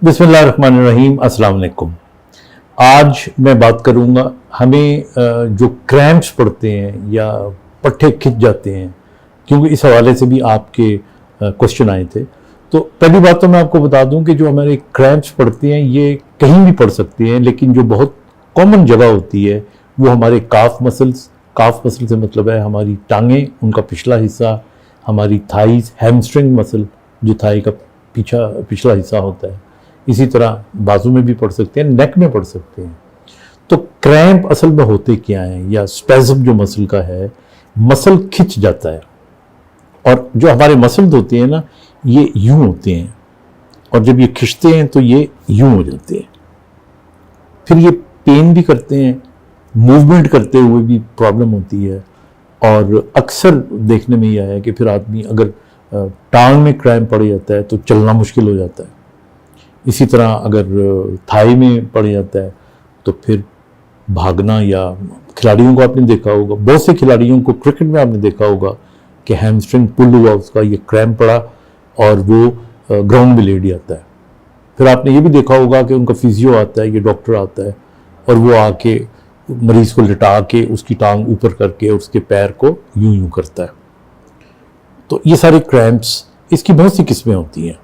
बिस्मिल्लाहिर्रहमानिर्रहीम, अस्सलाम वालेकुम। आज मैं बात करूँगा हमें जो क्रैम्प्स पड़ते हैं या पट्टे खिंच जाते हैं, क्योंकि इस हवाले से भी आपके क्वेश्चन आए थे। तो पहली बात तो मैं आपको बता दूं कि जो हमारे क्रैम्प्स पड़ते हैं ये कहीं भी पड़ सकते हैं, लेकिन जो बहुत कॉमन जगह होती है वो हमारे काफ मसल्स से मतलब है हमारी टांगें, उनका पिछला हिस्सा, हमारी थाइज, हैमस्ट्रिंग मसल जो थाई का पिछला हिस्सा होता है, इसी तरह बाजू में भी पड़ सकते हैं, नेक में पड़ सकते हैं। तो क्रैम्प असल में होते क्या हैं, या स्पैज़म जो मसल का है, मसल खिंच जाता है। और जो हमारे मसल्स होते हैं ना, ये यूं होते हैं, और जब ये खिंचते हैं तो ये यूं हो जाते हैं। फिर ये पेन भी करते हैं, मूवमेंट करते हुए भी प्रॉब्लम होती है। और अक्सर देखने में यह है कि फिर आदमी अगर टांग में क्रैम्प पड़ जाता है तो चलना मुश्किल हो जाता है। इसी तरह अगर थाई में पड़ जाता है तो फिर भागना, या खिलाड़ियों को आपने देखा होगा, बहुत से खिलाड़ियों को क्रिकेट में आपने देखा होगा कि हैमस्ट्रिंग पुल हुआ, उसका ये क्रैम्प पड़ा और वो ग्राउंड में लेट जाता है। फिर आपने ये भी देखा होगा कि उनका फिजियो आता है, ये डॉक्टर आता है, और वो आके मरीज को लिटा के उसकी टांग ऊपर करके उसके पैर को यूं यूं करता है। तो ये सारे क्रैम्प्स, इसकी बहुत सी किस्में होती हैं।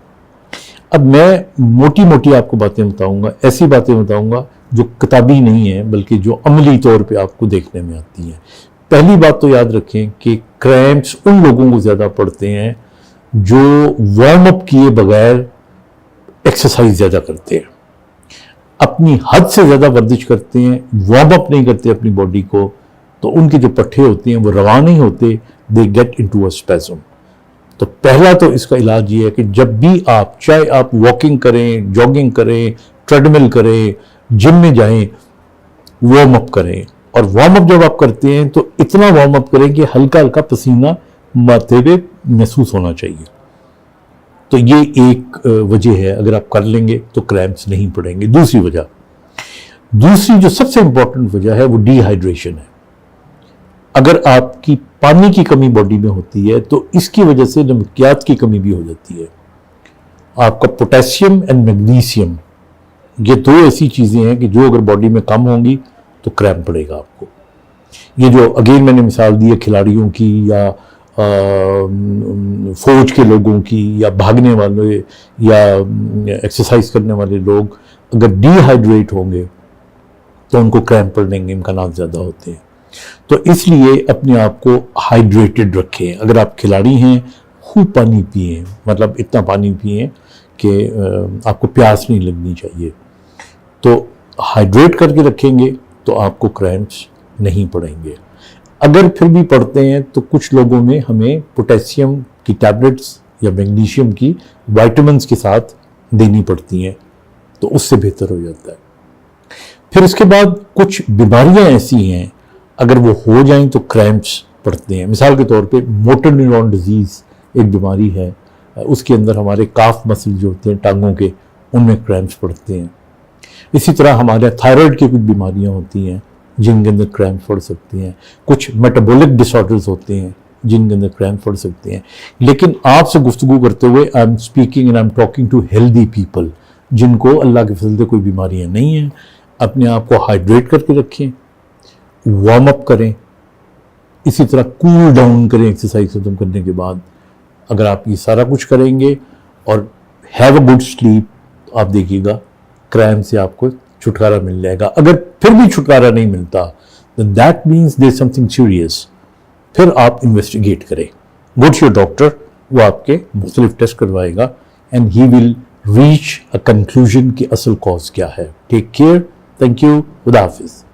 अब मैं मोटी मोटी आपको बातें बताऊंगा, ऐसी बातें बताऊंगा जो किताबी नहीं है, बल्कि जो अमली तौर पे आपको देखने में आती हैं। पहली बात तो याद रखें कि क्रैम्प्स उन लोगों को ज़्यादा पड़ते हैं जो वार्म अप किए बगैर एक्सरसाइज ज़्यादा करते हैं, अपनी हद से ज़्यादा वर्जिश करते हैं, वार्म अप नहीं करते अपनी बॉडी को, तो उनके जो पट्टे होते हैं वो रवा नहीं होते, they get into a spasm. तो पहला तो इसका इलाज ये है कि जब भी आप, चाहे आप वॉकिंग करें, जॉगिंग करें, ट्रेडमिल करें, जिम में जाएं, वार्म अप करें। और वार्म अप जब आप करते हैं तो इतना वार्म अप करें कि हल्का हल्का पसीना माथे पे महसूस होना चाहिए। तो ये एक वजह है, अगर आप कर लेंगे तो क्रैम्प्स नहीं पड़ेंगे। दूसरी जो सबसे इंपॉर्टेंट वजह है वो डिहाइड्रेशन है। अगर आपकी पानी की कमी बॉडी में होती है तो इसकी वजह से नमकियात की कमी भी हो जाती है। आपका पोटेशियम एंड मैग्नीशियम, ये दो ऐसी चीज़ें हैं कि जो अगर बॉडी में कम होंगी तो क्रैम्प पड़ेगा आपको। ये जो अगेन मैंने मिसाल दी है खिलाड़ियों की, या फौज के लोगों की, या भागने वाले या एक्सरसाइज करने वाले लोग अगर डिहाइड्रेट होंगे तो उनको क्रैम्प पड़ने के इम्कान ज़्यादा होते हैं। तो इसलिए अपने आप को हाइड्रेटेड रखें। अगर आप खिलाड़ी हैं, खूब पानी पिएं, मतलब इतना पानी पिएं कि आपको प्यास नहीं लगनी चाहिए। तो हाइड्रेट करके रखेंगे तो आपको क्रैम्प्स नहीं पड़ेंगे। अगर फिर भी पड़ते हैं तो कुछ लोगों में हमें पोटेशियम की टैबलेट्स या मैग्नीशियम की विटामिन्स के साथ देनी पड़ती हैं, तो उससे बेहतर हो जाता है। फिर इसके बाद कुछ बीमारियां ऐसी हैं, अगर वो हो जाएं तो क्रैम्प्स पड़ते हैं। मिसाल के तौर पे मोटर न्यूरॉन डिजीज़ एक बीमारी है, उसके अंदर हमारे काफ मसल जो होते हैं टांगों के, उनमें क्रैम्प्स पड़ते हैं। इसी तरह हमारे थायराइड की कुछ बीमारियां होती हैं जिनके अंदर क्रैम्प्स पड़ सकती हैं। कुछ मेटाबॉलिक डिसऑर्डर्स होते हैं जिनके अंदर क्रैम्प पड़ सकते हैं। लेकिन आपसे गुफ्तगू करते हुए I am speaking and I am talking to healthy people, जिनको अल्लाह के फजल से कोई बीमारियां नहीं हैं। अपने आप को हाइड्रेट करके रखें, वार्म अप करें, इसी तरह कूल डाउन करें एक्सरसाइज खत्म करने के बाद। अगर आप ये सारा कुछ करेंगे और हैव अ गुड स्लीप, तो आप देखिएगा क्रैम्प से आपको छुटकारा मिल जाएगा। अगर फिर भी छुटकारा नहीं मिलता then that means there's something serious। फिर आप इन्वेस्टिगेट करें, गो टू योर डॉक्टर, वो आपके मुख्तलिफ टेस्ट करवाएगा and he will reach a conclusion कि असल कॉज क्या है। टेक केयर, थैंक यू, खुदा हाफिज।